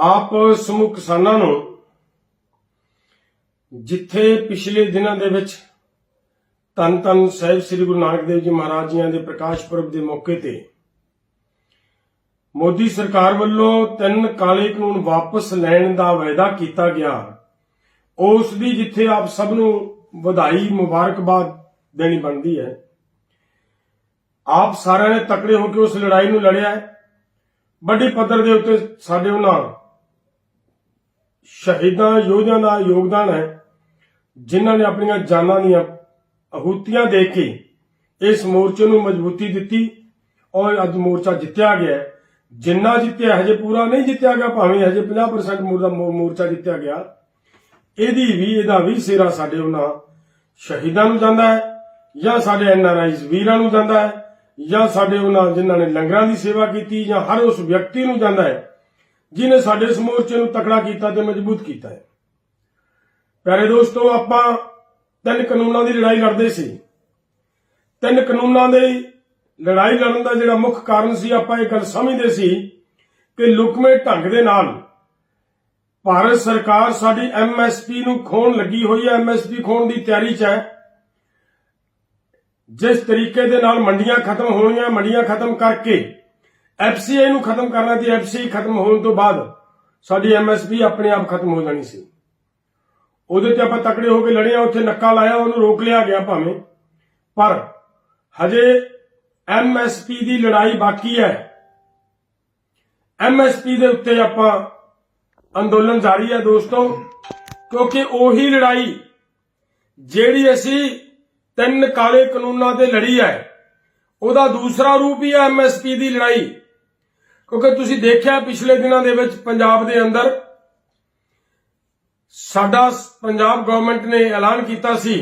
ਆਪ ਸਮੂਹ ਕਿਸਾਨਾਂ ਨੂੰ ਜਿੱਥੇ ਪਿਛਲੇ ਦਿਨਾਂ ਦੇ ਵਿੱਚ ਧੰਨ ਧੰਨ ਸਾਹਿਬ ਸ੍ਰੀ ਗੁਰੂ ਨਾਨਕ ਦੇਵ ਜੀ ਮਹਾਰਾਜ ਜੀਆਂ ਦੇ ਪ੍ਰਕਾਸ਼ ਪੁਰਬ ਦੇ ਮੌਕੇ ਤੇ ਮੋਦੀ ਸਰਕਾਰ ਵੱਲੋਂ 3 ਕਾਲੇ ਕਾਨੂੰਨ ਵਾਪਸ ਲੈਣ ਦਾ ਵਾਅਦਾ ਕੀਤਾ ਗਿਆ, ਉਸ ਦੀ ਜਿੱਥੇ ਆਪ ਸਭ ਨੂੰ ਵਧਾਈ ਮੁਬਾਰਕਬਾਦ ਦੇਣੀ ਬਣਦੀ ਹੈ। ਆਪ ਸਾਰਿਆਂ ਨੇ ਤਕੜੇ ਹੋ ਕੇ ਉਸ ਲੜਾਈ ਨੂੰ ਲੜਿਆ ਹੈ। ਵੱਡੀ ਪੱਧਰ ਦੇ ਉੱਤੇ ਸਾਡੇ ਉਹਨਾਂ ਸ਼ਹੀਦਾਂ ਯੋਧਿਆਂ ਦਾ ਯੋਗਦਾਨ ਹੈ, ਜਿਨ੍ਹਾਂ ਨੇ ਆਪਣੀਆਂ ਜਾਨਾਂ ਦੀਆਂ ਆਹੂਤੀਆਂ ਦੇ ਕੇ ਇਸ ਮੋਰਚੇ ਨੂੰ ਮਜ਼ਬੂਤੀ ਦਿੱਤੀ ਔਰ ਅੱਜ ਮੋਰਚਾ ਜਿੱਤਿਆ ਗਿਆ। ਜਿੰਨਾ ਜਿੱਤਿਆ ਹਜੇ ਪੂਰਾ ਨਹੀਂ ਜਿੱਤਿਆ ਗਿਆ, ਭਾਵੇਂ ਹਜੇ 50% ਮੋਰਚਾ ਜਿੱਤਿਆ ਗਿਆ, ਇਹਦਾ ਵੀ ਸਿਰਾ ਸਾਡੇ ਉਹਨਾਂ ਸ਼ਹੀਦਾਂ ਨੂੰ ਜਾਂਦਾ ਹੈ, ਜਾਂ ਸਾਡੇ NRIs ਵੀਰਾਂ ਨੂੰ ਜਾਂਦਾ ਹੈ, ਜਾਂ ਸਾਡੇ ਉਹਨਾਂ ਜਿਨ੍ਹਾਂ ਨੇ ਲੰਗਰਾਂ ਦੀ ਸੇਵਾ ਕੀਤੀ, ਜਾਂ ਹਰ ਉਸ ਵਿਅਕਤੀ ਨੂੰ ਜਾਂਦਾ ਹੈ ਜਿਨੇ ਸਾਡੇ ਇਸ ਮੋਰਚੇ ਨੂੰ ਤਕੜਾ ਕੀਤਾ ਤੇ ਮਜ਼ਬੂਤ ਕੀਤਾ ਹੈ। ਪਿਆਰੇ ਦੋਸਤੋ, ਆਪਾਂ 3 ਕਾਨੂੰਨਾਂ ਦੀ ਲੜਾਈ ਲੜਦੇ ਸੀ। 3 ਕਾਨੂੰਨਾਂ ਦੀ ਲੜਾਈ ਲੜਨ ਦਾ ਜਿਹੜਾ ਮੁੱਖ ਕਾਰਨ ਸੀ, ਆਪਾਂ ਇਹ ਗੱਲ ਸਮਝਦੇ ਸੀ ਕਿ ਲੁਕਵੇਂ ਢੰਗ ਦੇ ਨਾਲ ਭਾਰਤ ਸਰਕਾਰ ਸਾਡੀ MSP ਨੂੰ ਖੋਣ ਲੱਗੀ ਹੋਈ ਹੈ, MSP ਖੋਣ ਦੀ ਤਿਆਰੀ 'ਚ ਹੈ। ਜਿਸ ਤਰੀਕੇ ਦੇ ਨਾਲ ਮੰਡੀਆਂ ਖਤਮ ਹੋਣੀਆਂ, ਮੰਡੀਆਂ ਖਤਮ ਕਰਕੇ FCI ਨੂੰ ਖਤਮ ਕਰਨਾ ਤੇ FCI ਖਤਮ ਹੋਣ ਤੋਂ ਬਾਅਦ ਸਾਡੀ MSP ਆਪਣੇ ਆਪ ਖਤਮ ਹੋ ਜਾਣੀ ਸੀ। ਉਹਦੇ ਤੇ ਆਪਾਂ ਤਕੜੇ ਹੋ ਕੇ ਲੜੇ ਆ, ਉੱਥੇ ਨੱਕਾ ਲਾਇਆ, ਉਹਨੂੰ ਰੋਕ ਲਿਆ ਗਿਆ ਭਾਵੇਂ, ਪਰ ਹਜੇ MSP ਦੀ ਲੜਾਈ ਬਾਕੀ ਹੈ। MSP ਦੇ ਉੱਤੇ ਆਪਾਂ ਅੰਦੋਲਨ ਜਾਰੀ ਹੈ ਦੋਸਤੋ, ਕਿਉਂਕਿ ਉਹੀ ਲੜਾਈ ਜਿਹੜੀ ਅਸੀਂ 3 ਕਾਲੇ ਕਾਨੂੰਨਾਂ ਤੇ ਲੜੀ ਹੈ, ਉਹਦਾ ਦੂਸਰਾ ਰੂਪ ਹੀ ਹੈ MSP ਦੀ ਲੜਾਈ। ਕਿਉਂਕਿ ਤੁਸੀਂ ਦੇਖਿਆ ਪਿਛਲੇ ਦਿਨਾਂ ਦੇ ਵਿੱਚ ਪੰਜਾਬ ਦੇ ਅੰਦਰ ਸਾਡਾ ਪੰਜਾਬ ਗਵਰਨਮੈਂਟ ਨੇ ਐਲਾਨ ਕੀਤਾ ਸੀ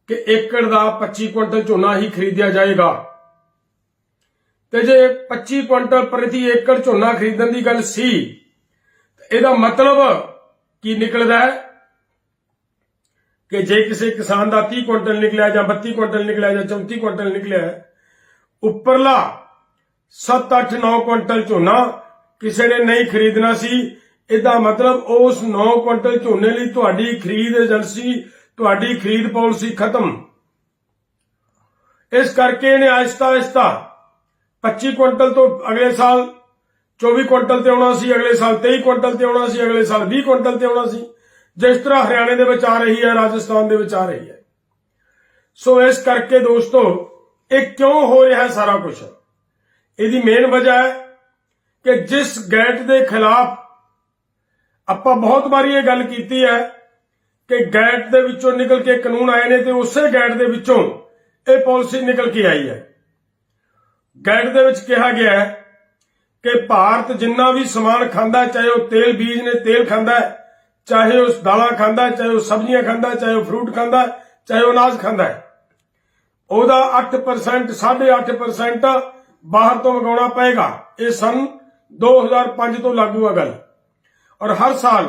ਕਿ ਏਕੜ ਦਾ 25 ਕੁਇੰਟਲ ਝੋਨਾ ਹੀ ਖਰੀਦਿਆ ਜਾਏਗਾ, ਤੇ ਜੇ 25 ਕੁਇੰਟਲ ਪ੍ਰਤੀ ਏਕੜ ਝੋਨਾ ਖਰੀਦਣ ਦੀ ਗੱਲ ਸੀ, ਇਹਦਾ ਮਤਲਬ ਕੀ ਨਿਕਲਦਾ ਹੈ ਕਿ ਜੇ ਕਿਸੇ ਕਿਸਾਨ ਦਾ 30 ਕੁਇੰਟਲ ਨਿਕਲਿਆ, ਜਾਂ 32 ਕੁਇੰਟਲ ਨਿਕਲਿਆ, ਜਾਂ 34 ਕੁਇੰਟਲ ਨਿਕਲਿਆ, ਉੱਪਰਲਾ 7, 8, 9 ਕੁਇੰਟਲ ਝੋਨਾ ਕਿਸੇ ਨੇ ਨਹੀਂ ਖਰੀਦਣਾ ਸੀ। ਇਹਦਾ ਮਤਲਬ ਉਸ 9 ਕੁਇੰਟਲ ਝੋਨੇ ਲਈ ਤੁਹਾਡੀ ਖਰੀਦ ਏਜੰਸੀ, ਤੁਹਾਡੀ ਖਰੀਦ ਪਾਲਿਸੀ ਖਤਮ। ਇਸ ਕਰਕੇ ਇਹਨੇ ਆਹਿਸਤਾ 25 ਕੁਇੰਟਲ ਤੋਂ ਅਗਲੇ ਸਾਲ 24 ਕੁਇੰਟਲ ਤੇ ਆਉਣਾ ਸੀ, ਅਗਲੇ ਸਾਲ 23 ਕੁਇੰਟਲ ਤੇ ਆਉਣਾ ਸੀ, ਅਗਲੇ ਸਾਲ 20 ਕੁਇੰਟਲ ਤੇ ਆਉਣਾ ਸੀ, ਜਿਸ ਤਰ੍ਹਾਂ ਹਰਿਆਣੇ ਦੇ ਵਿੱਚ ਆ ਰਹੀ ਹੈ, ਰਾਜਸਥਾਨ ਦੇ ਵਿੱਚ ਆ ਰਹੀ ਹੈ। ਸੋ ਇਸ ਕਰਕੇ ਦੋਸਤੋ, ਇਹ ਕਿਉਂ ਹੋ ਰਿਹਾ ਹੈ ਸਾਰਾ ਕੁਝ? ਇਹਦੀ ਮੇਨ ਵਜ੍ਹਾ ਹੈ ਕਿ ਜਿਸ ਗੈਟ ਦੇ ਖਿਲਾਫ ਆਪਾਂ ਬਹੁਤ ਵਾਰੀ ਇਹ ਗੱਲ ਕੀਤੀ ਹੈ ਕਿ ਗੈਟ ਦੇ ਵਿੱਚੋਂ ਨਿਕਲ ਕੇ ਕਾਨੂੰਨ ਆਏ ਨੇ, ਤੇ ਉਸੇ ਗੈਟ ਦੇ ਵਿੱਚੋਂ ਇਹ ਪਾਲਿਸੀ ਨਿਕਲ ਕੇ ਆਈ ਹੈ। ਗੈਟ ਦੇ ਵਿੱਚ ਕਿਹਾ ਗਿਆ ਹੈ ਕਿ ਭਾਰਤ ਜਿੰਨਾ ਵੀ ਸਮਾਨ ਖਾਂਦਾ, ਚਾਹੇ ਉਹ ਤੇਲ ਬੀਜ ਨੇ ਤੇਲ ਖਾਂਦਾ, ਚਾਹੇ ਉਹ ਦਾਲਾਂ ਖਾਂਦਾ, ਚਾਹੇ ਉਹ ਸਬਜ਼ੀਆਂ ਖਾਂਦਾ, ਚਾਹੇ ਉਹ ਫਰੂਟ ਖਾਂਦਾ, ਚਾਹੇ ਉਹ ਅਨਾਜ ਖਾਂਦਾ, ਉਹਦਾ 8%, 8.5% ਬਾਹਰ ਤੋਂ ਮੰਗਾਉਣਾ ਪਏਗਾ। ਇਹ ਸਨ 2005 ਤੋਂ ਲਾਗੂ ਹੈ ਗੱਲ, ਔਰ ਹਰ ਸਾਲ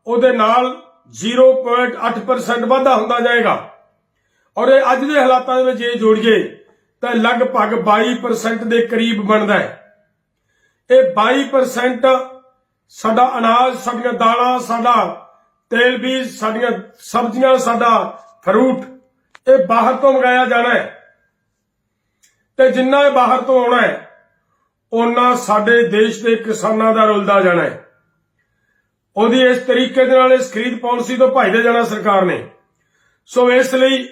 ਉਹਦੇ ਨਾਲ 0.8% ਵਾਧਾ ਹੁੰਦਾ ਜਾਏਗਾ। ਔਰ ਇਹ ਅੱਜ ਦੇ ਹਾਲਾਤਾਂ ਦੇ ਵਿੱਚ ਜੇ ਜੋੜੀਏ ਤਾਂ ਲਗਭਗ 22% ਦੇ ਕਰੀਬ ਬਣਦਾ ਹੈ। ਇਹ 22% ਸਾਡਾ ਅਨਾਜ, ਸਾਡੀਆਂ ਦਾਲਾਂ, ਸਾਡਾ ਤੇਲ ਬੀਜ, ਸਾਡੀਆਂ ਸਬਜ਼ੀਆਂ, ਸਾਡਾ ਫਰੂਟ, ਇਹ ਬਾਹਰ ਤੋਂ ਮੰਗਾਇਆ ਜਾਣਾ ਹੈ। ਤੇ ਜਿੰਨਾ ਇਹ ਬਾਹਰ ਤੋਂ ਆਉਣਾ ਹੈ, ਉਹਨਾਂ ਸਾਡੇ ਦੇਸ਼ ਦੇ ਕਿਸਾਨਾਂ ਦਾ ਰੁਲਦਾ ਜਾਣਾ ਹੈ। ਉਹਦੀ ਇਸ ਤਰੀਕੇ ਦੇ ਨਾਲ ਇਸ ਖਰੀਦ ਪਾਲਿਸੀ ਤੋਂ ਭੱਜਦੇ ਜਾਣਾ ਸਰਕਾਰ ਨੇ। ਸੋ ਇਸ ਲਈ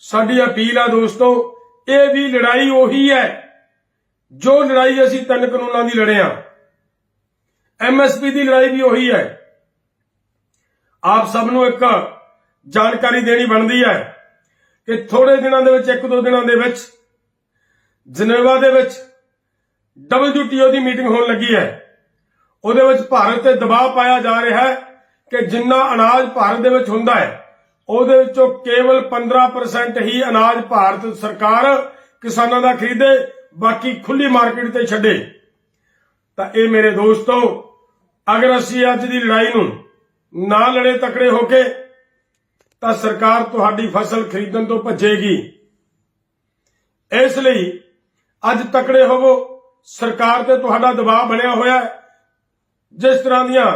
ਸਾਡੀ ਅਪੀਲ ਆ ਦੋਸਤੋ, ਇਹ ਵੀ ਲੜਾਈ ਉਹੀ ਹੈ ਜੋ ਲੜਾਈ ਅਸੀਂ 3 ਕਾਨੂੰਨਾਂ ਦੀ ਲੜੇ ਹਾਂ। MSP ਦੀ ਲੜਾਈ ਵੀ ਉਹੀ ਹੈ। ਆਪ ਸਭ ਨੂੰ ਇੱਕ ਜਾਣਕਾਰੀ ਦੇਣੀ ਬਣਦੀ ਹੈ ਕਿ ਥੋੜੇ ਦਿਨਾਂ ਦੇ ਵਿੱਚ, 1-2 ਦਿਨਾਂ ਦੇ ਵਿੱਚ ਜਨੇਵਾ ਦੇ ਵਿੱਚ WTO ਦੀ ਮੀਟਿੰਗ ਹੋਣ ਲੱਗੀ ਹੈ। ਉਹਦੇ ਵਿੱਚ ਭਾਰਤ ਤੇ ਦਬਾਅ ਪਾਇਆ ਜਾ ਰਿਹਾ ਹੈ ਕਿ ਜਿੰਨਾ ਅਨਾਜ ਭਾਰਤ ਦੇ ਵਿੱਚ ਹੁੰਦਾ ਹੈ, ਉਹਦੇ ਵਿੱਚੋਂ ਕੇਵਲ 15% ਹੀ ਅਨਾਜ ਭਾਰਤ ਸਰਕਾਰ ਕਿਸਾਨਾਂ ਦਾ ਖਰੀਦੇ, ਬਾਕੀ ਖੁੱਲੀ ਮਾਰਕੀਟ ਤੇ ਛੱਡੇ। ਤਾਂ ਇਹ ਮੇਰੇ ਦੋਸਤੋ, ਅਗਰ ਅਸੀਂ ਅੱਜ ਦੀ ਲੜਾਈ ਨੂੰ ਨਾ ਲੜੇ ਤਕੜੇ ਹੋ ਕੇ, ਤਾਂ ਸਰਕਾਰ ਤੁਹਾਡੀ ਫਸਲ ਖਰੀਦਣ ਤੋਂ ਭੱਜੇਗੀ। ਇਸ ਲਈ ਅੱਜ ਤਕੜੇ ਹੋਵੋ। ਸਰਕਾਰ ਤੇ ਤੁਹਾਡਾ ਦਬਾਅ ਬਣਿਆ ਹੋਇਆ ਹੈ। जिस तरह दियां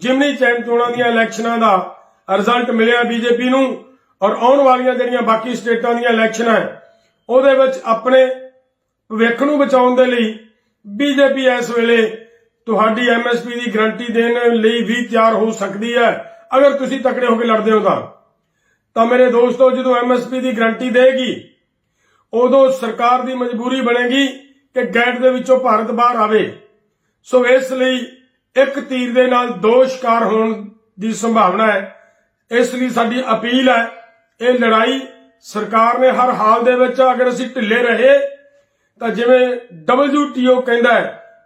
जिमनी चैन चोणां दियां इलैक्शनां दा रिजल्ट मिलिया बीजेपी नूं और आउण वालियां जिहड़ियां बाकी स्टेटां दियां इलैक्शन है ਉਹਦੇ ਵਿੱਚ ਆਪਣੇ ਭਵਿੱਖ ਨੂੰ ਬਚਾਉਣ ਦੇ ਲਈ ਬੀਜੇਪੀ ਇਸ ਵੇਲੇ ਤੁਹਾਡੀ ਐਮਐਸਪੀ ਦੀ ਗਰੰਟੀ ਦੇਣ ਲਈ ਵੀ ਤਿਆਰ ਹੋ ਸਕਦੀ ਹੈ ਅਗਰ ਤੁਸੀਂ ਤਕੜੇ ਹੋ ਕੇ ਲੜਦੇ ਹੋ ਤਾਂ ਮੇਰੇ ਦੋਸਤੋ ਜਦੋਂ ਐਮਐਸਪੀ ਦੀ ਗਰੰਟੀ ਦੇਗੀ ਉਦੋਂ ਸਰਕਾਰ ਦੀ ਮਜਬੂਰੀ ਬਣੇਗੀ ਕਿ ਗੈਟ ਦੇ ਵਿੱਚੋਂ ਭਾਰਤ ਬਾਹਰ ਆਵੇ ਸੋ ਇਸ ਲਈ ਇੱਕ ਤੀਰ ਦੇ ਨਾਲ ਦੋ ਸ਼ਿਕਾਰ ਹੋਣ ਦੀ ਸੰਭਾਵਨਾ ਹੈ ਇਸ ਲਈ ਸਾਡੀ ਅਪੀਲ ਹੈ ਇਹ ਲੜਾਈ ਸਰਕਾਰ ਨੇ ਹਰ ਹਾਲ ਦੇ ਵਿੱਚ ਅਗਰ ਅਸੀਂ ਢਿੱਲੇ ਰਹੇ ਤਾਂ ਜਿਵੇਂ WTO ਕਹਿੰਦਾ ਹੈ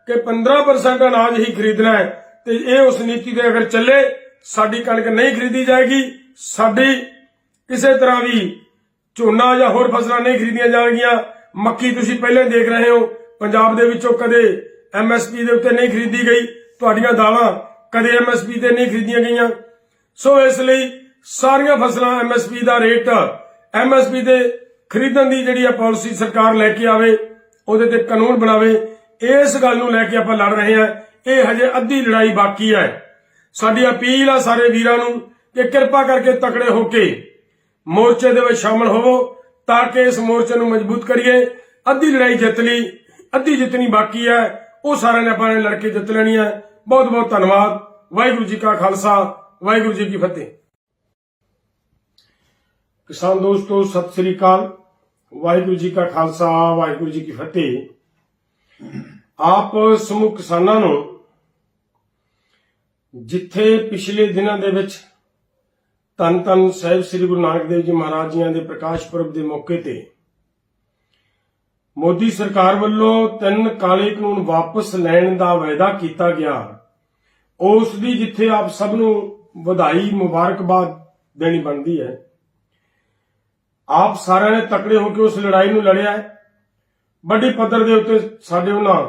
ਕਿ 15% ਅਨਾਜ ਹੀ ਖਰੀਦਣਾ ਹੈ ਤੇ ਇਹ ਉਸ ਨੀਤੀ ਦੇ ਅਗਰ ਚੱਲੇ ਸਾਡੀ ਕਣਕ ਨਹੀਂ ਖਰੀਦੀ ਜਾਏਗੀ ਸਾਡੀ ਕਿਸੇ ਤਰ੍ਹਾਂ ਵੀ ਝੋਨਾ ਜਾਂ ਹੋਰ ਫਸਲਾਂ ਨਹੀਂ ਖਰੀਦੀਆਂ ਜਾਣਗੀਆਂ ਮੱਕੀ ਤੁਸੀਂ ਪਹਿਲਾਂ ਦੇਖ ਰਹੇ ਹੋ ਪੰਜਾਬ ਦੇ ਵਿੱਚੋਂ ਕਦੇ ਐਮਐਸਪੀ ਦੇ ਉੱਤੇ ਨਹੀਂ ਖਰੀਦੀ ਗਈ ਤੁਹਾਡੀਆਂ ਦਾਲਾਂ ਕਦੇ ਐਮਐਸਪੀ ਤੇ ਨਹੀਂ ਖਰੀਦੀਆਂ ਗਈਆਂ ਸੋ ਇਸ ਲਈ ਸਾਰੀਆਂ ਫਸਲਾਂ ਐਮਐਸਪੀ ਦਾ ਰੇਟ ਐਮਐਸਪੀ ਦੇ ਖਰੀਦਣ ਦੀ ਜਿਹੜੀ ਆ ਪਾਲਿਸੀ ਸਰਕਾਰ ਲੈ ਕੇ ਆਵੇ ਉਹਦੇ ਤੇ ਕਾਨੂੰਨ ਬਣਾਵੇ ਇਸ ਗੱਲ ਨੂੰ ਲੈ ਕੇ ਆਪਾਂ ਲੜ ਰਹੇ ਹਾਂ ਇਹ ਹਜੇ ਅੱਧੀ ਲੜਾਈ ਬਾਕੀ ਹੈ ਸਾਡੀ ਅਪੀਲ ਆ ਸਾਰੇ ਵੀਰਾਂ ਨੂੰ ਕਿ ਕਿਰਪਾ ਕਰਕੇ ਤਕੜੇ ਹੋ ਕੇ ਮੋਰਚੇ ਦੇ ਵਿੱਚ ਸ਼ਾਮਲ ਹੋਵੋ ਤਾਂ ਕਿ ਇਸ ਮੋਰਚੇ ਨੂੰ ਮਜ਼ਬੂਤ ਕਰੀਏ ਅੱਧੀ ਲੜਾਈ ਜਿੱਤ ਲਈ ਅੱਧੀ ਜਿੱਤਣੀ ਬਾਕੀ ਹੈ ਉਹ ਸਾਰਿਆਂ ਨੇ ਆਪਾਂ ਨੇ ਲੜ ਕੇ ਜਿੱਤ ਲੈਣੀ ਹੈ ਬਹੁਤ ਬਹੁਤ ਧੰਨਵਾਦ ਵਾਹਿਗੁਰੂ ਜੀ ਕਾ ਖਾਲਸਾ ਵਾਹਿਗੁਰੂ ਜੀ ਕੀ ਫਤਿਹ किसान दोस्तों सत श्री अकाल वाहिगुरू जी का खालसा वाहिगुरू जी की फतेह आप समूह किसानां नूं जिथे पिछले दिनों दे विच धन धन साहिब श्री गुरु नानक देव जी महाराज जी के प्रकाश पुरब के मौके ते मोदी सरकार वालों 3 काले कानून वापस लैण दा वायदा किया गया उस दी जिथे आप सब नूं वधाई मुबारकबाद देनी बनती है आप सारे ने तकड़े होकर उस लड़ाई नूं लड़िया है बड़ी पद्धर दे उत्ते साडे उन्हां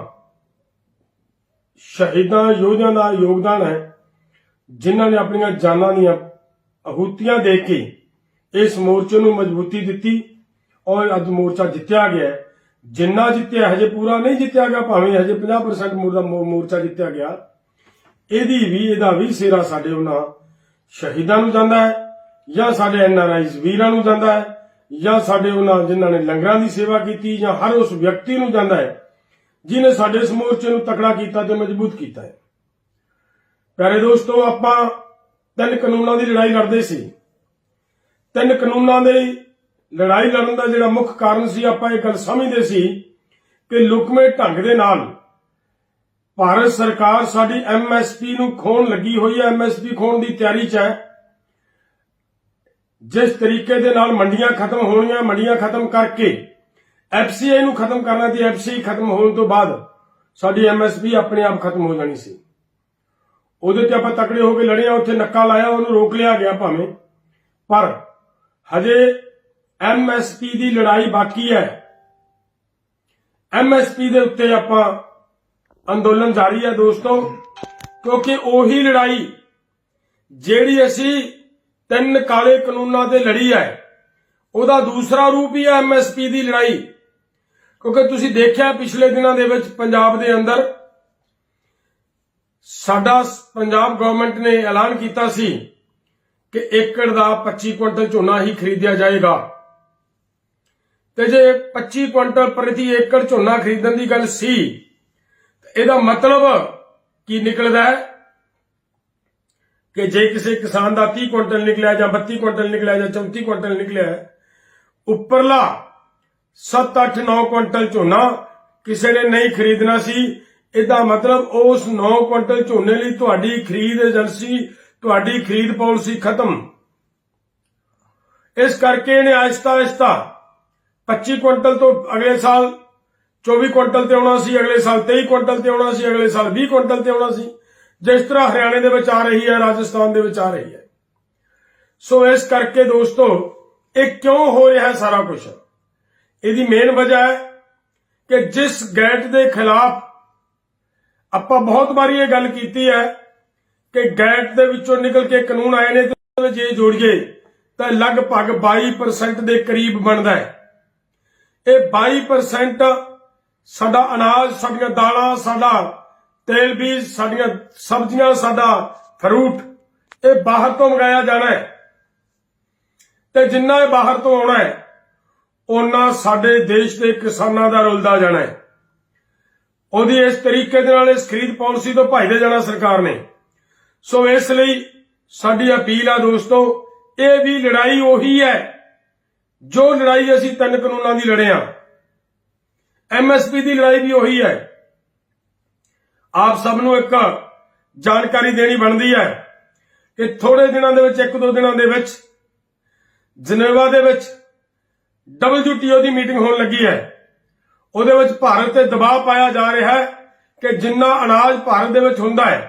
शहीदां योद्धियां दा योगदान है जिन्हां ने अपनी जानां दीयां आहूतियां दे के इस मोर्चे नूं मजबूती दित्ती और अज मोर्चा जित्तिया गया जिन्ना जित्तिया हजे पूरा नहीं जित्तिया गया भावें हजे 50% मोर्चा जित्तिया गया इहदा भी सेरा साडे उन्हां शहीदां नूं जांदा है ਜਾਂ ਸਾਡੇ NRIs ਵੀਰਾਂ ਨੂੰ ਜਾਂਦਾ ਹੈ ਜਾਂ ਸਾਡੇ ਉਹਨਾਂ ਜਿਨ੍ਹਾਂ ਨੇ ਲੰਗਰਾਂ ਦੀ ਸੇਵਾ ਕੀਤੀ ਜਾਂ ਹਰ ਉਸ ਵਿਅਕਤੀ ਨੂੰ ਜਾਂਦਾ ਹੈ ਜਿਨੇ ਸਾਡੇ ਇਸ ਮੋਰਚੇ ਨੂੰ ਤਕੜਾ ਕੀਤਾ ਤੇ ਮਜ਼ਬੂਤ ਕੀਤਾ ਹੈ ਪਿਆਰੇ ਦੋਸਤੋ ਆਪਾਂ 3 ਕਾਨੂੰਨਾਂ ਦੀ ਲੜਾਈ ਲੜਦੇ ਸੀ 3 ਕਾਨੂੰਨਾਂ ਦੀ ਲੜਾਈ ਲੜਨ ਦਾ ਜਿਹੜਾ ਮੁੱਖ ਕਾਰਨ ਸੀ ਆਪਾਂ ਇਹ ਗੱਲ ਸਮਝਦੇ ਸੀ ਕਿ ਲੁਕਵੇਂ ਢੰਗ ਦੇ ਨਾਲ ਭਾਰਤ ਸਰਕਾਰ ਸਾਡੀ MSP ਨੂੰ ਖੋਣ ਲੱਗੀ ਹੋਈ ਹੈ MSP ਖੋਣ ਦੀ ਤਿਆਰੀ 'ਚ ਹੈ जिस तरीके दे नाल मंडियां खत्म होनियां मंडियां खत्म करके FCI नूं खत्म करना ते FCI खत्म होने तो बाद साडी MSP अपने आप खत्म हो जानी सी ਉਹਦੇ ਤੇ ਆਪਾਂ ਤਕੜੇ ਹੋ ਕੇ ਲੜੇ ਆ ਉੱਥੇ ਨੱਕਾ ਲਾਇਆ ਉਹਨੂੰ ਰੋਕ ਲਿਆ ਗਿਆ ਭਾਵੇਂ ਪਰ ਹਜੇ MSP ਦੀ ਲੜਾਈ ਬਾਕੀ ਹੈ MSP ਦੇ ਉੱਤੇ ਆਪਾਂ ਅੰਦੋਲਨ ਜਾਰੀ ਹੈ ਦੋਸਤੋ ਕਿਉਂਕਿ ਉਹੀ ਲੜਾਈ ਜਿਹੜੀ ਅਸੀਂ 3 ਕਾਲੇ ਕਾਨੂੰਨਾਂ ਤੇ ਲੜੀ ਹੈ ਉਹਦਾ ਦੂਸਰਾ ਰੂਪ ਹੀ ਹੈ MSP ਦੀ ਲੜਾਈ ਕਿਉਂਕਿ ਤੁਸੀਂ ਦੇਖਿਆ ਪਿਛਲੇ ਦਿਨਾਂ ਦੇ ਵਿੱਚ ਪੰਜਾਬ ਦੇ ਅੰਦਰ ਸਾਡਾ ਪੰਜਾਬ ਗਵਰਨਮੈਂਟ ਨੇ ਐਲਾਨ ਕੀਤਾ ਸੀ ਕਿ ਏਕੜ ਦਾ 25 ਕੁਇੰਟਲ ਝੋਨਾ ਹੀ ਖਰੀਦਿਆ ਜਾਏਗਾ ਤੇ ਜੇ 25 ਕੁਇੰਟਲ ਪ੍ਰਤੀ ਏਕੜ ਝੋਨਾ ਖਰੀਦਣ ਦੀ ਗੱਲ ਸੀ ਇਹਦਾ ਮਤਲਬ ਕੀ ਨਿਕਲਦਾ ਹੈ कि जे किसी किसान का 30 कुंटल निकलिया या 32 कुंटल निकलिया या 34 कुंटल निकलिया उपरला 7-8-9 कुंटल झोना किसी ने नहीं खरीदना सी इहदा मतलब उस 9 कुंटल झोने लई तुहाडी खरीद एजेंसी तुहाडी खरीद पॉलिसी खत्म इस करके इहने आहिस्ता आहिस्ता 25 कुंटल तो अगले साल 24 कुंटल ते आउणा सी अगले साल 23 कुंटल ते आउणा सी अगले साल 20 कुंटल ते आउणा सी जिस तरह हरियाणे दे विच आ रही है राजस्थान दे विच आ रही है सो इस करके दोस्तों ये क्यों हो रहा है सारा कुछ इसकी मेन वजह है कि जिस गैट के खिलाफ आपां बहुत बारी ये गल कीती है कि गैट दे विचों निकल के कानून आए ने ते जे जोड़िए तो लगभग 22% के करीब बनता है ये 22% साडा अनाज साडियां दालां साडा तेल बीज, साडियां सब्जियां, साडा फ्रूट ये बाहर तो मंगाया जाना है ते जिन्ना ये बाहर तो आना है उन्ना साडे देश के किसानां दा रुलदा जाना है। ਉਹਦੀ इस तरीके दे नाल इस खरीद पॉलिसी तो भजदे जाना सरकार ने। सो इसलिए साडी अपील है दोस्तों, ये भी लड़ाई उही है जो लड़ाई असीं 3 कानूनां दी लड़े हां। MSP की लड़ाई भी उही है। आप सबनों एक जानकारी देनी बनती है कि थोड़े दिनों दे विच, 1-2 दिनों दे विच जनेवा दे विच WTO की मीटिंग होने लगी है। ਉਹਦੇ ਵਿੱਚ ਭਾਰਤ ਤੇ ਦਬਾਅ ਪਾਇਆ ਜਾ ਰਿਹਾ ਹੈ ਕਿ ਜਿੰਨਾ ਅਨਾਜ ਭਾਰਤ ਦੇ ਵਿੱਚ ਹੁੰਦਾ ਹੈ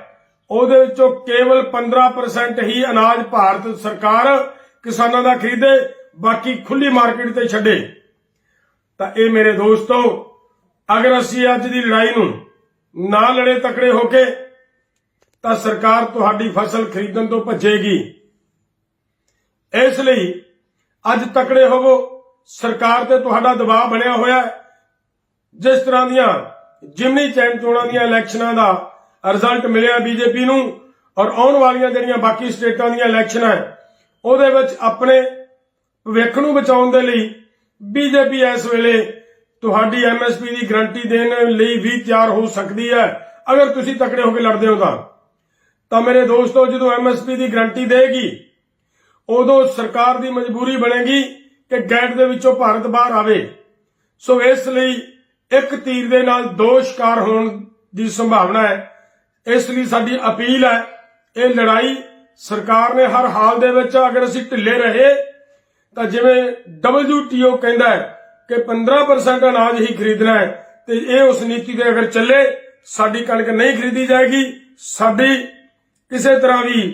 ਉਹਦੇ ਵਿੱਚੋਂ ਕੇਵਲ 15% ਹੀ ਅਨਾਜ ਭਾਰਤ ਸਰਕਾਰ ਕਿਸਾਨਾਂ ਦਾ ਖਰੀਦੇ, ਬਾਕੀ ਖੁੱਲੀ ਮਾਰਕੀਟ ਤੇ ਛੱਡੇ। ਤਾਂ ਇਹ ਮੇਰੇ ਦੋਸਤੋ, ਅਗਰ ਅਸੀਂ ਅੱਜ ਦੀ ਲੜਾਈ ਨੂੰ ਨਾ ਲੜੇ ਤਕੜੇ ਹੋ ਕੇ ਤਾਂ ਸਰਕਾਰ ਤੁਹਾਡੀ ਫਸਲ ਖਰੀਦਣ ਤੋਂ ਭੱਜੇਗੀ। ਇਸ ਲਈ ਅੱਜ ਤਕੜੇ ਹੋਵੋ। ਸਰਕਾਰ ਤੇ ਤੁਹਾਡਾ ਦਬਾਅ ਬਣਿਆ ਹੋਇਆ ਹੈ। जिस तरह दियां जिमनी चोणां दियां इलैक्शनां दा रिजल्ट मिलिया बीजेपी नूं और आउण वालियां जिहड़ियां बाकी स्टेटां दियां इलैक्शनां है ਉਹਦੇ ਵਿੱਚ अपने भविख नूं बचाउण दे लई बीजेपी इस वेले तुहाडी MSP ਦੀ ਗਰੰਟੀ देण ਲਈ भी ਤਿਆਰ हो सकदी है अगर तुसीं तकड़े हो के लड़दे हो ਤਾਂ मेरे दोस्तों ਜਦੋਂ MSP ਦੀ ਗਰੰਟੀ देगी ਉਦੋਂ ਸਰਕਾਰ ਦੀ ਮਜਬੂਰੀ ਬਣेगी कि गैट ਦੇ ਵਿੱਚੋਂ ਭਾਰਤ ਬਾਹਰ ਆਵੇ। सो इस ਲਈ एक तीर दे नाल 2 शिकार होने की संभावना है। इसलिए साडी अपील है, ये लड़ाई सरकार ने हर हाल दे विच अगर असीं ढिले रहे तो जिवें WTO कहता है कि 15% अनाज ही खरीदना है तो ये उस नीति दे अगर चले साडी कणक नहीं खरीदी जाएगी, साडी किसी तरह भी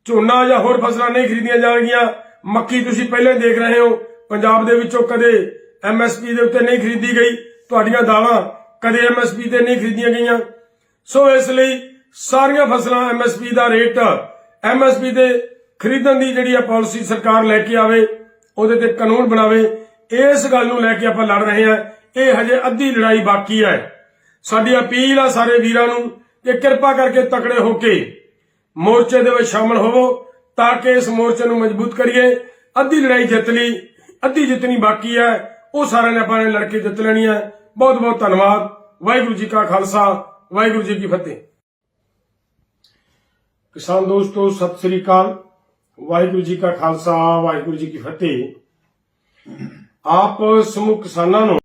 झोना या होर फसलां नहीं खरीदियां जाएगियां। मक्की तुसीं पहले देख रहे हो पंजाब दे विचों कदे MSP दे उत्ते नहीं खरीदी गई, ਤੁਹਾਡੀਆਂ ਦਾਲਾਂ ਕਦੇ MSP ਤੇ ਨਹੀਂ ਖਰੀਦੀਆਂ ਗਈਆਂ। ਸੋ ਇਸ ਲਈ ਸਾਰੀਆਂ ਫਸਲਾਂ MSP ਦਾ ਰੇਟ MSP ਦੇ ਖਰੀਦਣ ਦੀ ਜਿਹੜੀ ਆ ਪਾਲਿਸੀ ਸਰਕਾਰ ਲੈ ਕੇ ਆਵੇ, ਉਹਦੇ ਤੇ ਕਾਨੂੰਨ ਬਣਾਵੇ। ਇਸ ਗੱਲ ਨੂੰ ਲੈ ਕੇ ਆਪਾਂ ਲੜ ਰਹੇ ਹਾਂ। ਇਹ ਹਜੇ ਅੱਧੀ ਲੜਾਈ ਬਾਕੀ ਹੈ। ਸਾਡੀ ਅਪੀਲ ਆ ਸਾਰੇ ਵੀਰਾਂ ਨੂੰ ਕਿ ਕਿਰਪਾ ਕਰਕੇ ਤਕੜੇ ਹੋ ਕੇ ਮੋਰਚੇ ਦੇ ਵਿੱਚ ਸ਼ਾਮਲ ਹੋਵੋ ਤਾਂ ਕਿ ਇਸ ਮੋਰਚੇ ਨੂੰ ਮਜ਼ਬੂਤ ਕਰੀਏ। ਅੱਧੀ ਲੜਾਈ ਜਿੱਤ ਲਈ, ਅੱਧੀ ਜਿੱਤਣੀ ਬਾਕੀ ਹੈ, ਉਹ ਸਾਰਿਆਂ ਨੇ ਆਪਾਂ ਨੇ ਲੜ ਕੇ ਜਿੱਤ ਲੈਣੀ ਹੈ। बहुत बहुत धन्यवाद। वाहिगुरू जी का खालसा, वाहिगुरू जी की फतेह। किसान दोस्तों सत श्री अकाल। वाहिगुरू जी का खालसा, वाहिगुरू जी की फतेह। आप समूह किसानां नूं